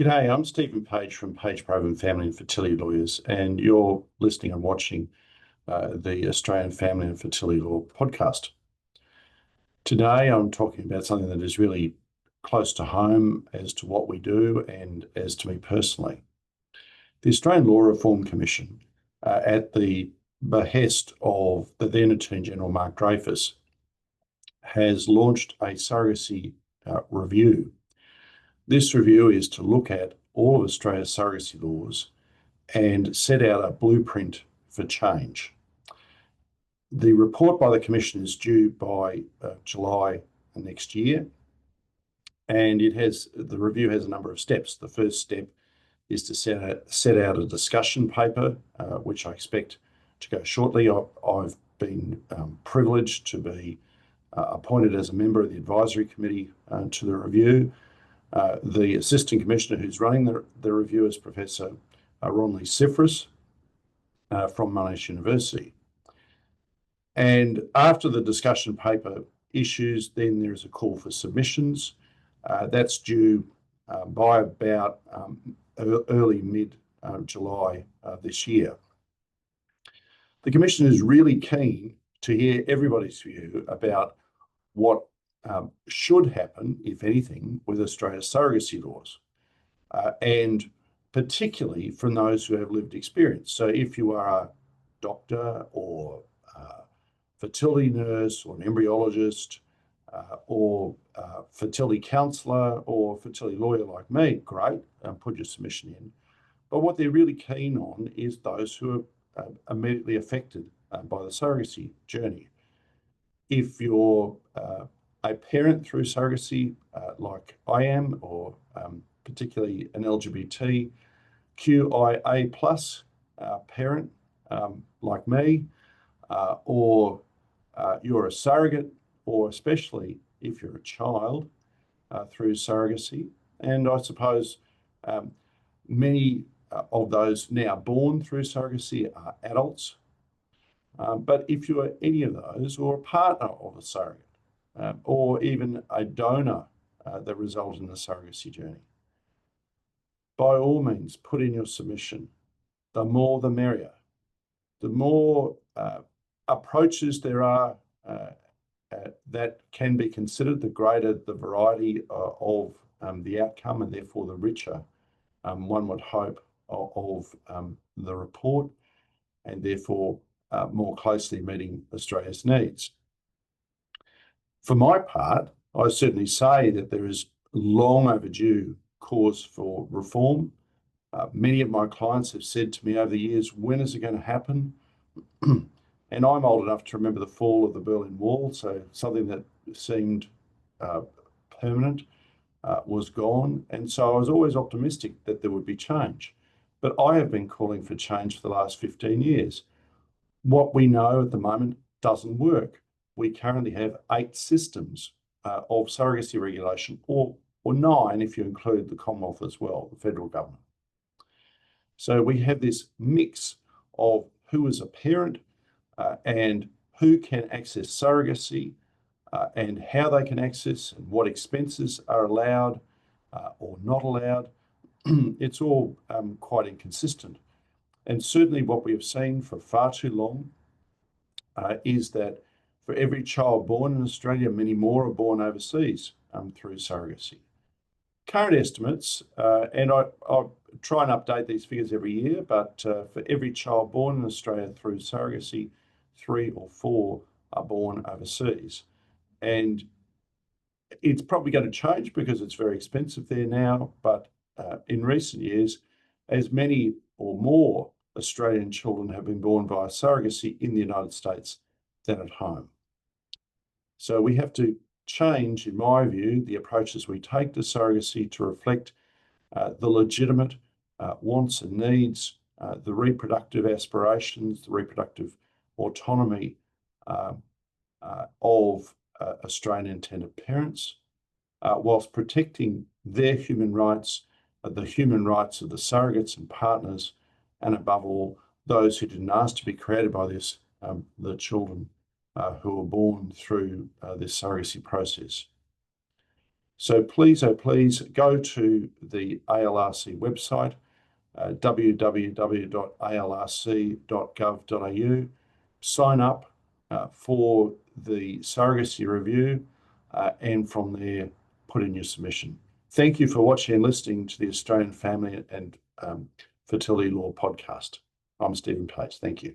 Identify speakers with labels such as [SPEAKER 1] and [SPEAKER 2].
[SPEAKER 1] G'day, I'm Stephen Page from Page Provan Family and Fertility Lawyers, and you're listening and watching the Australian Family and Fertility Law podcast. Today, I'm talking about something that is really close to home as to what we do and as to me personally. The Australian Law Reform Commission, at the behest of the then Attorney General Mark Dreyfus, has launched a surrogacy review. This review is to look at all of Australia's surrogacy laws and set out a blueprint for change. The report by the Commission is due by July next year, and the review has a number of steps. The first step is to set out a discussion paper, which I expect to go shortly. I've been privileged to be appointed as a member of the advisory committee to the review. The Assistant Commissioner who's running the review is Professor Ronley Sifris from Monash University. And after the discussion paper issues, then there is a call for submissions. That's due by about early mid-July this year. The Commission is really keen to hear everybody's view about what should happen, if anything, with Australia's surrogacy laws, and particularly from those who have lived experience. So if you are a doctor or fertility nurse or an embryologist or fertility counsellor or fertility lawyer like me, great, put your submission in. But what they're really keen on is those who are immediately affected by the surrogacy journey. If you're a parent through surrogacy, like I am, or particularly an LGBTQIA plus parent like me, or you're a surrogate, or especially if you're a child through surrogacy, and I suppose many of those now born through surrogacy are adults. But if you are any of those, or a partner of a surrogate, or even a donor that resulted in the surrogacy journey, by all means, put in your submission. The more, the merrier. The more approaches there are that can be considered, the greater the variety of the outcome, and therefore the richer one would hope of the report, and therefore more closely meeting Australia's needs. For my part, I certainly say that there is long overdue cause for reform. Many of my clients have said to me over the years, when is it going to happen? And I'm old enough to remember the fall of the Berlin Wall, so something that seemed permanent was gone. And so I was always optimistic that there would be change. But I have been calling for change for the last 15 years. What we know at the moment doesn't work. We currently have 8 systems of surrogacy regulation, or 9 if you include the Commonwealth as well, the federal government. So we have this mix of who is a parent and who can access surrogacy and how they can access and what expenses are allowed or not allowed. It's all quite inconsistent. And certainly what we have seen for far too long is that for every child born in Australia, many more are born overseas through surrogacy. Current estimates, and I'll try and update these figures every year, but for every child born in Australia through surrogacy, 3 or 4 are born overseas. And it's probably going to change because it's very expensive there now, but in recent years, as many or more Australian children have been born via surrogacy in the United States than at home. So we have to change, in my view, the approaches we take to surrogacy to reflect the legitimate wants and needs, the reproductive aspirations, the reproductive autonomy of Australian intended parents, whilst protecting their human rights, the human rights of the surrogates and partners, and above all, those who didn't ask to be created by this, the children who were born through this surrogacy process. So please, oh please, go to the ALRC website, www.alrc.gov.au, sign up for the surrogacy review, and from there, put in your submission. Thank you for watching and listening to the Australian Family and Fertility Law podcast. I'm Stephen Page. Thank you.